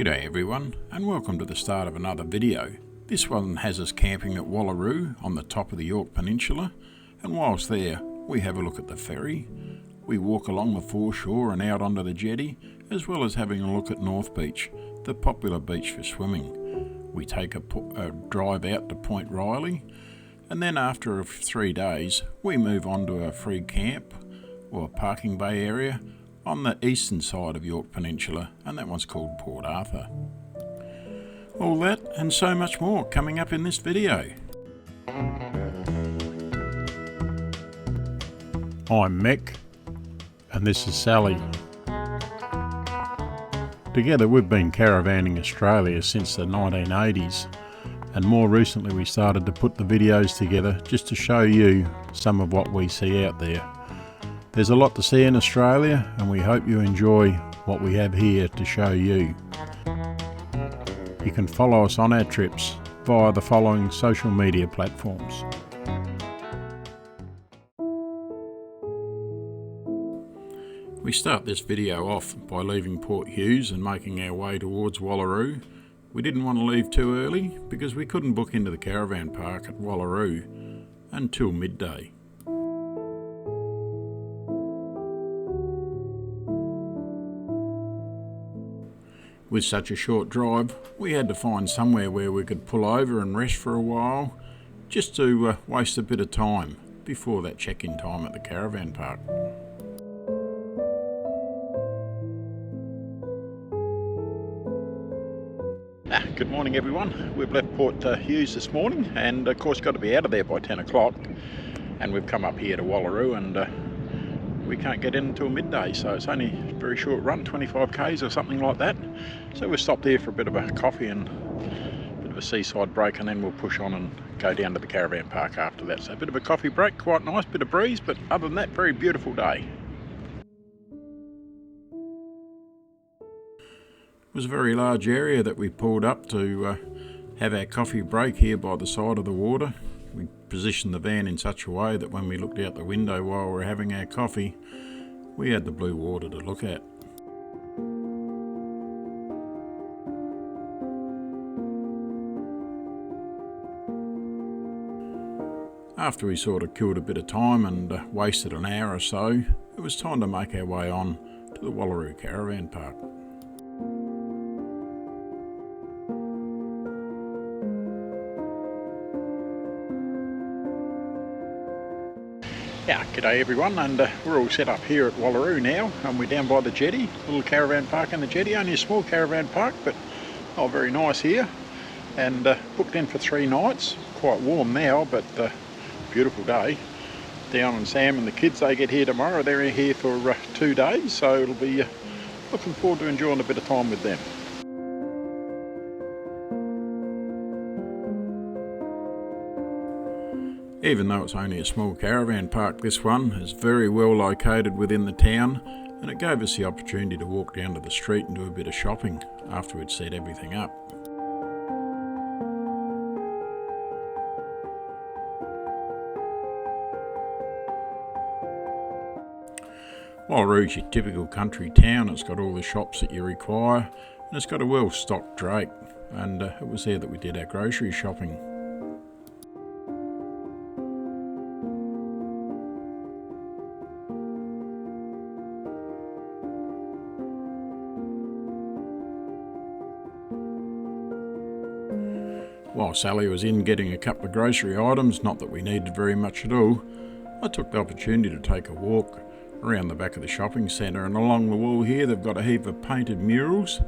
G'day everyone, and welcome to the start of another video. This one has us camping at Wallaroo on the top of the Yorke Peninsula, and whilst there we have a look at the ferry, we walk along the foreshore and out onto the jetty, as well as having a look at North Beach, the popular beach for swimming. We take a drive out to Point Riley, and then after 3 days we move on to a free camp or a parking bay area on the eastern side of Yorke Peninsula, and that one's called Port Arthur. All that and so much more coming up in this video. I'm Mick, and this is Sally. Together we've been caravanning Australia since the 1980s, and more recently we started to put the videos together just to show you some of what we see out there. There's a lot to see in Australia, and we hope you enjoy what we have here to show you. You can follow us on our trips via the following social media platforms. We start this video off by leaving Port Hughes and making our way towards Wallaroo. We didn't want to leave too early because we couldn't book into the caravan park at Wallaroo until midday. With such a short drive, we had to find somewhere where we could pull over and rest for a while, just to waste a bit of time before that check-in time at the caravan park. Good morning everyone. We've left Port Hughes this morning, and of course got to be out of there by 10 o'clock, and we've come up here to Wallaroo, and we can't get in until midday, so it's only a very short run, 25 k's or something like that. So we've stopped here for a bit of a coffee and a bit of a seaside break, and then we'll push on and go down to the caravan park after that. So a bit of a coffee break, quite nice, bit of breeze, but other than that, very beautiful day. It was a very large area that we pulled up to have our coffee break here by the side of the water. We positioned the van in such a way that when we looked out the window while we were having our coffee, we had the blue water to look at. After we sort of killed a bit of time and wasted an hour or so, it was time to make our way on to the Wallaroo Caravan Park. Yeah, g'day everyone, and we're all set up here at Wallaroo now, and we're down by the jetty, little caravan park in the jetty, only a small caravan park, but oh, very nice here, and booked in for 3 nights. Quite warm now, but beautiful day. Down and Sam and the kids, they get here tomorrow. They're here for 2 days, so it'll be looking forward to enjoying a bit of time with them. Even though it's only a small caravan park, this one is very well located within the town, and it gave us the opportunity to walk down to the street and do a bit of shopping after we'd set everything up. Wallaroo's your typical country town. It's got all the shops that you require, and it's got a well-stocked drake, and it was there that we did our grocery shopping. While Sally was in getting a couple of grocery items, not that we needed very much at all, I took the opportunity to take a walk around the back of the shopping centre, and along the wall here they've got a heap of painted murals.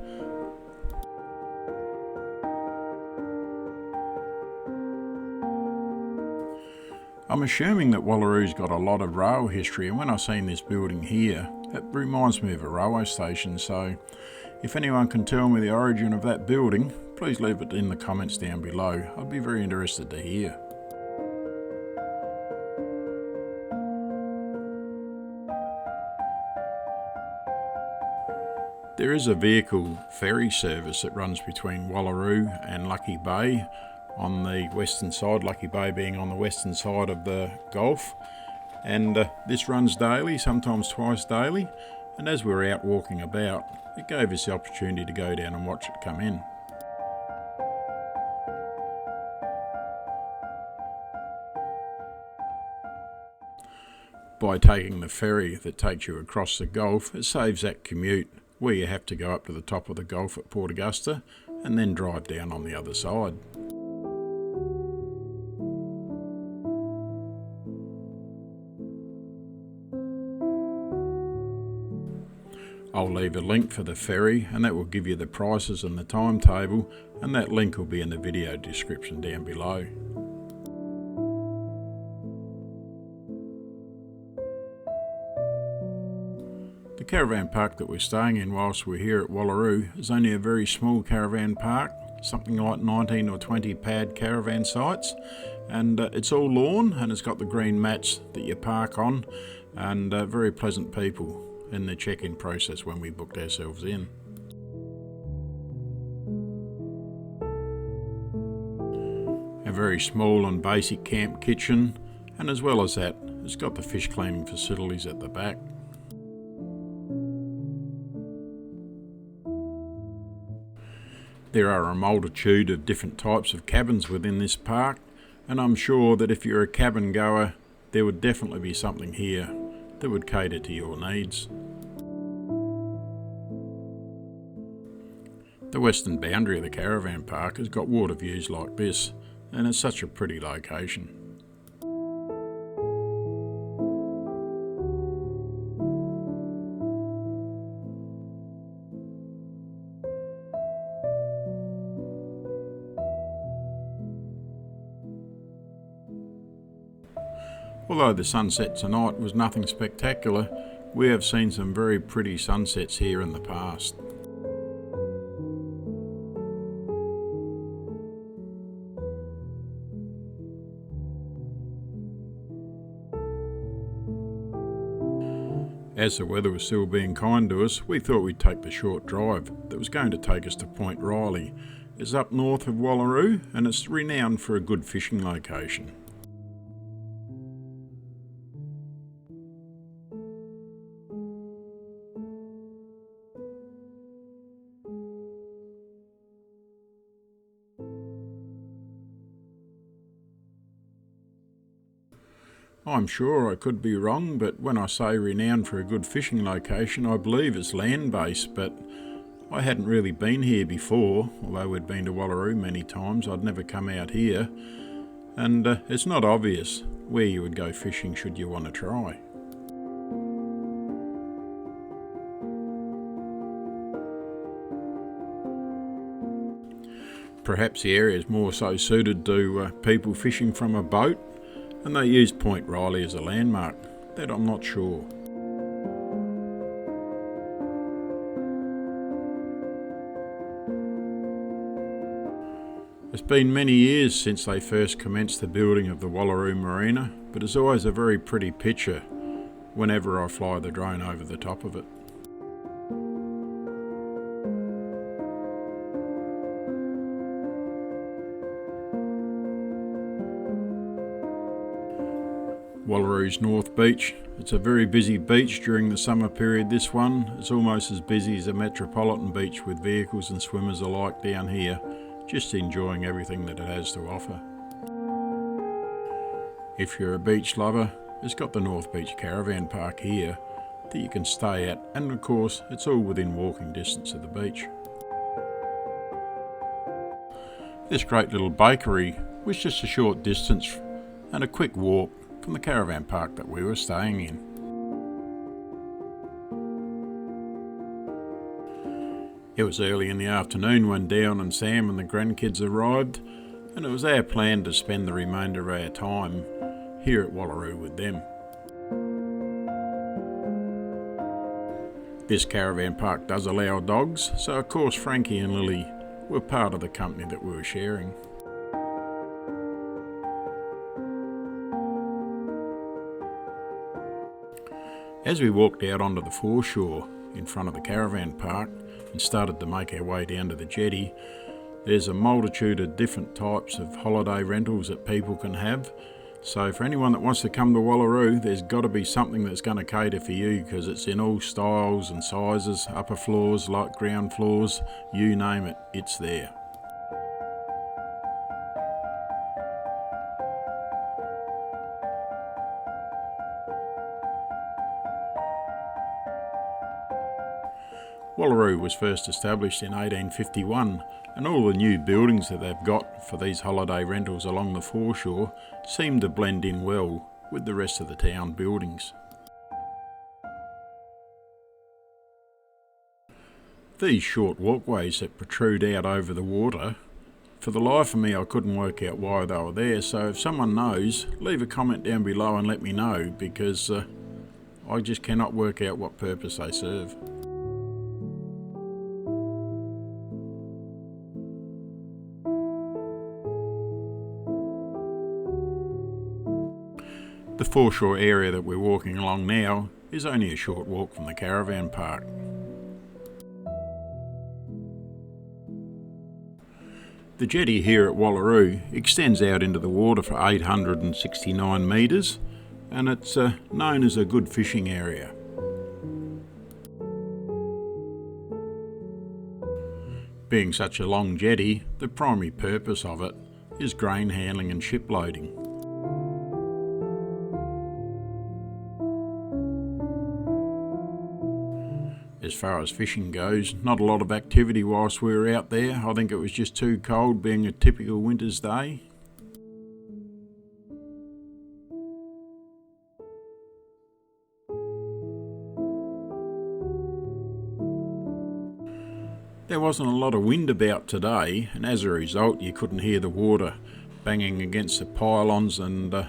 I'm assuming that Wallaroo's got a lot of rail history, and when I seen this building here, it reminds me of a railway station, so if anyone can tell me the origin of that building, please leave it in the comments down below. I'd be very interested to hear. There is a vehicle ferry service that runs between Wallaroo and Lucky Bay on the western side, Lucky Bay being on the western side of the Gulf, and this runs daily, sometimes twice daily, and as we were out walking about, it gave us the opportunity to go down and watch it come in. By taking the ferry that takes you across the Gulf, it saves that commute where you have to go up to the top of the Gulf at Port Augusta and then drive down on the other side. I'll leave a link for the ferry, and that will give you the prices and the timetable, and that link will be in the video description down below. The caravan park that we're staying in whilst we're here at Wallaroo is only a very small caravan park, something like 19 or 20 pad caravan sites, and it's all lawn and it's got the green mats that you park on, and very pleasant people in the check-in process when we booked ourselves in. A very small and basic camp kitchen, and as well as that, it's got the fish cleaning facilities at the back. There are a multitude of different types of cabins within this park, and I'm sure that if you're a cabin goer, there would definitely be something here that would cater to your needs. The western boundary of the caravan park has got water views like this, and it's such a pretty location. Although the sunset tonight was nothing spectacular, we have seen some very pretty sunsets here in the past. As the weather was still being kind to us, we thought we'd take the short drive that was going to take us to Point Riley. It's up north of Wallaroo, and it's renowned for a good fishing location. I'm sure I could be wrong, but when I say renowned for a good fishing location, I believe it's land-based, but I hadn't really been here before. Although we'd been to Wallaroo many times, I'd never come out here, and it's not obvious where you would go fishing should you want to try. Perhaps the area is more so suited to people fishing from a boat, and they use Point Riley as a landmark. That I'm not sure. It's been many years since they first commenced the building of the Wallaroo Marina, but it's always a very pretty picture whenever I fly the drone over the top of it. Wallaroo's North Beach. It's a very busy beach during the summer period, this one. It's almost as busy as a metropolitan beach with vehicles and swimmers alike down here, just enjoying everything that it has to offer. If you're a beach lover, it's got the North Beach Caravan Park here that you can stay at, and of course it's all within walking distance of the beach. This great little bakery was just a short distance and a quick walk from the caravan park that we were staying in. It was early in the afternoon when Dion and Sam and the grandkids arrived, and it was our plan to spend the remainder of our time here at Wallaroo with them. This caravan park does allow dogs, so of course Frankie and Lily were part of the company that we were sharing. As we walked out onto the foreshore in front of the caravan park and started to make our way down to the jetty, there's a multitude of different types of holiday rentals that people can have. So for anyone that wants to come to Wallaroo, there's got to be something that's going to cater for you, because it's in all styles and sizes, upper floors, like ground floors, you name it, it's there. Wallaroo was first established in 1851, and all the new buildings that they've got for these holiday rentals along the foreshore seem to blend in well with the rest of the town buildings. These short walkways that protrude out over the water, for the life of me I couldn't work out why they were there, so if someone knows, leave a comment down below and let me know, because I just cannot work out what purpose they serve. The foreshore area that we're walking along now is only a short walk from the caravan park. The jetty here at Wallaroo extends out into the water for 869 metres, and it's known as a good fishing area. Being such a long jetty, the primary purpose of it is grain handling and ship loading. As far as fishing goes, not a lot of activity whilst we were out there. I think it was just too cold, being a typical winter's day. There wasn't a lot of wind about today, and as a result you couldn't hear the water banging against the pylons and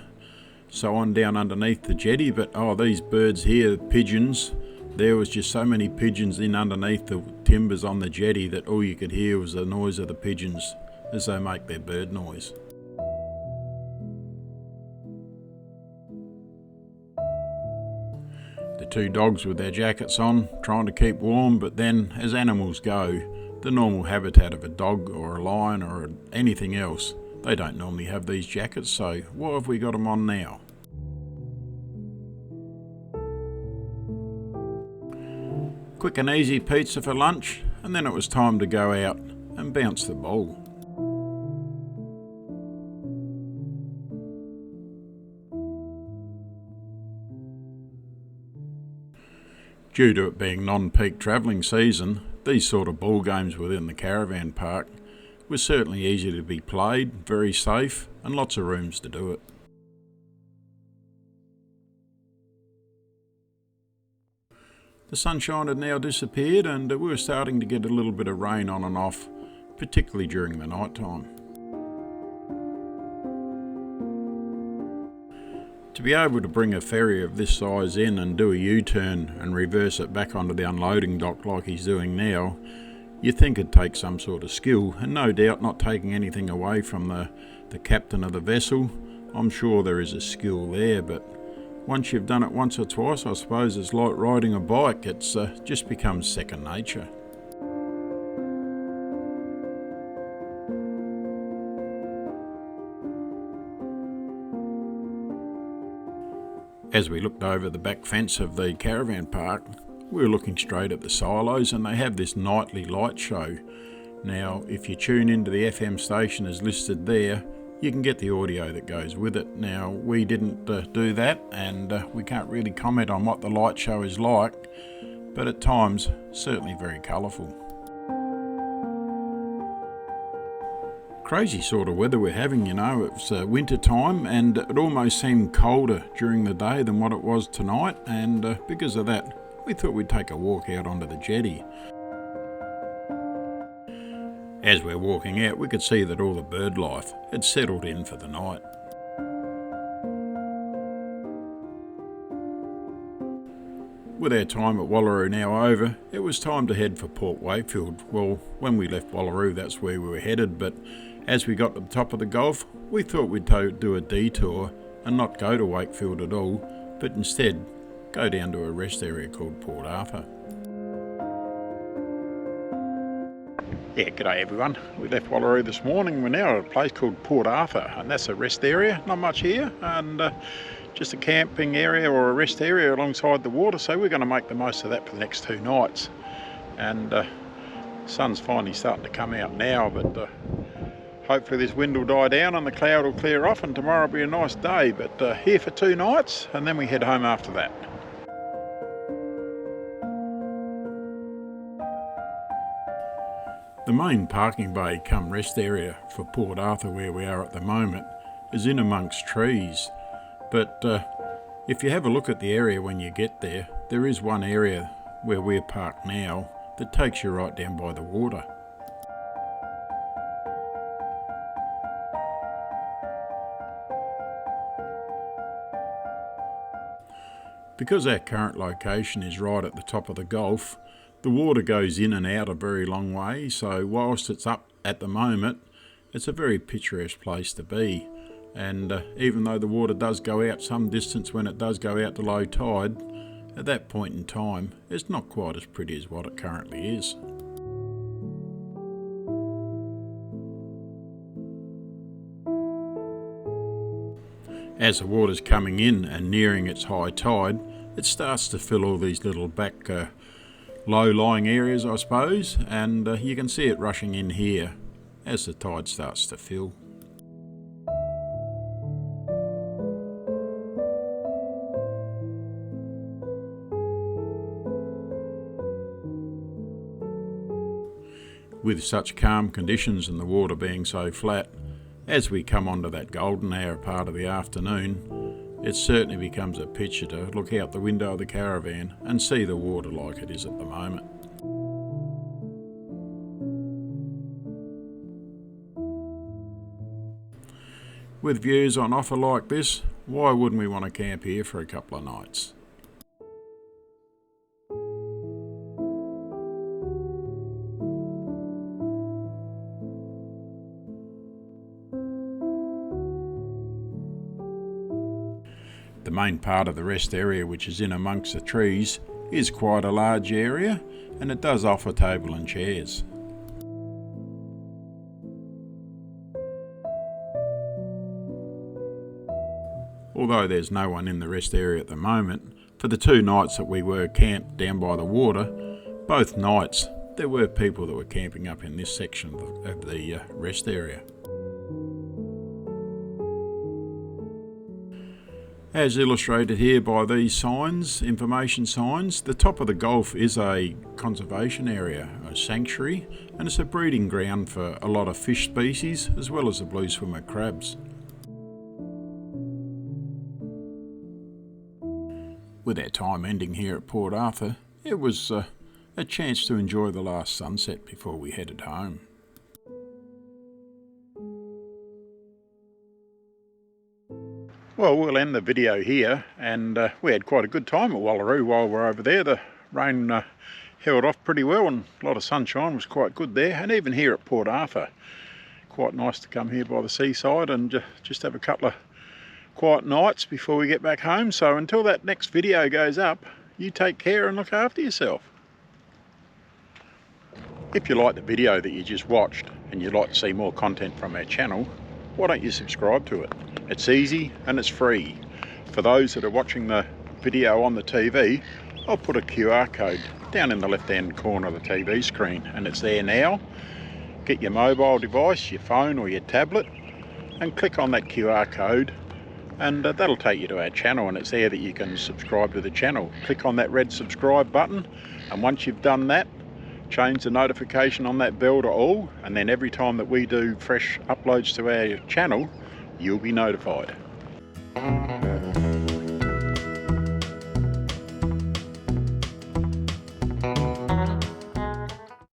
so on down underneath the jetty. But these birds here, pigeons, there was just so many pigeons in underneath the timbers on the jetty that all you could hear was the noise of the pigeons as they make their bird noise. The two dogs with their jackets on, trying to keep warm, but then, as animals go, the normal habitat of a dog or a lion or anything else, they don't normally have these jackets, so why have we got them on now? Quick and easy pizza for lunch, and then it was time to go out and bounce the ball. Due to it being non-peak travelling season, these sort of ball games within the caravan park were certainly easy to be played, very safe, and lots of rooms to do it. The sunshine had now disappeared, and we were starting to get a little bit of rain on and off, particularly during the night time. To be able to bring a ferry of this size in and do a U-turn and reverse it back onto the unloading dock like he's doing now, you'd think it'd take some sort of skill, and no doubt, not taking anything away from the captain of the vessel, I'm sure there is a skill there, but once you've done it once or twice, I suppose it's like riding a bike, it's just becomes second nature. As we looked over the back fence of the caravan park, we were looking straight at the silos, and they have this nightly light show. Now, if you tune into the FM station as listed there, you can get the audio that goes with it. Now, we didn't do that, and we can't really comment on what the light show is like, but at times, certainly very colourful. Crazy sort of weather we're having, you know. It's winter time, and it almost seemed colder during the day than what it was tonight, and because of that, we thought we'd take a walk out onto the jetty. As we're walking out, we could see that all the bird life had settled in for the night. With our time at Wallaroo now over, it was time to head for Port Wakefield. Well, when we left Wallaroo, that's where we were headed, but as we got to the top of the Gulf, we thought we'd do a detour and not go to Wakefield at all, but instead go down to a rest area called Port Arthur. Yeah, g'day everyone. We left Wallaroo this morning. We're now at a place called Port Arthur, and that's a rest area. Not much here, and just a camping area or a rest area alongside the water, so we're going to make the most of that for the next 2 nights. And the sun's finally starting to come out now, but hopefully this wind will die down and the cloud will clear off, and tomorrow will be a nice day. But here for 2 nights, and then we head home after that. The main parking bay cum rest area for Port Arthur, where we are at the moment, is in amongst trees. But if you have a look at the area when you get there, there is one area where we're parked now that takes you right down by the water. Because our current location is right at the top of the Gulf, the water goes in and out a very long way, so whilst it's up at the moment, it's a very picturesque place to be. And even though the water does go out some distance when it does go out to low tide, at that point in time, it's not quite as pretty as what it currently is. As the water's coming in and nearing its high tide, it starts to fill all these little back low-lying areas, I suppose, and you can see it rushing in here as the tide starts to fill. With such calm conditions and the water being so flat, as we come onto that golden hour part of the afternoon, it certainly becomes a picture to look out the window of the caravan and see the water like it is at the moment. With views on offer like this, why wouldn't we want to camp here for a couple of nights? The main part of the rest area, which is in amongst the trees, is quite a large area, and it does offer table and chairs. Although there's no one in the rest area at the moment, for the 2 nights that we were camped down by the water, both nights there were people that were camping up in this section of the rest area. As illustrated here by these signs, information signs, the top of the Gulf is a conservation area, a sanctuary, and it's a breeding ground for a lot of fish species as well as the blue swimmer crabs. With our time ending here at Port Arthur, it was a chance to enjoy the last sunset before we headed home. Well, we'll end the video here, and we had quite a good time at Wallaroo while we're over there. The rain held off pretty well and a lot of sunshine was quite good there. And even here at Port Arthur, quite nice to come here by the seaside and just have a couple of quiet nights before we get back home. So until that next video goes up, you take care and look after yourself. If you like the video that you just watched and you'd like to see more content from our channel, why don't you subscribe to it? It's easy and it's free. For those that are watching the video on the TV, I'll put a QR code down in the left hand corner of the TV screen, and it's there now. Get your mobile device, your phone or your tablet, and click on that QR code, and that'll take you to our channel, and it's there that you can subscribe to the channel. Click on that red subscribe button, and once you've done that, change the notification on that bell to all, and then every time that we do fresh uploads to our channel, you'll be notified.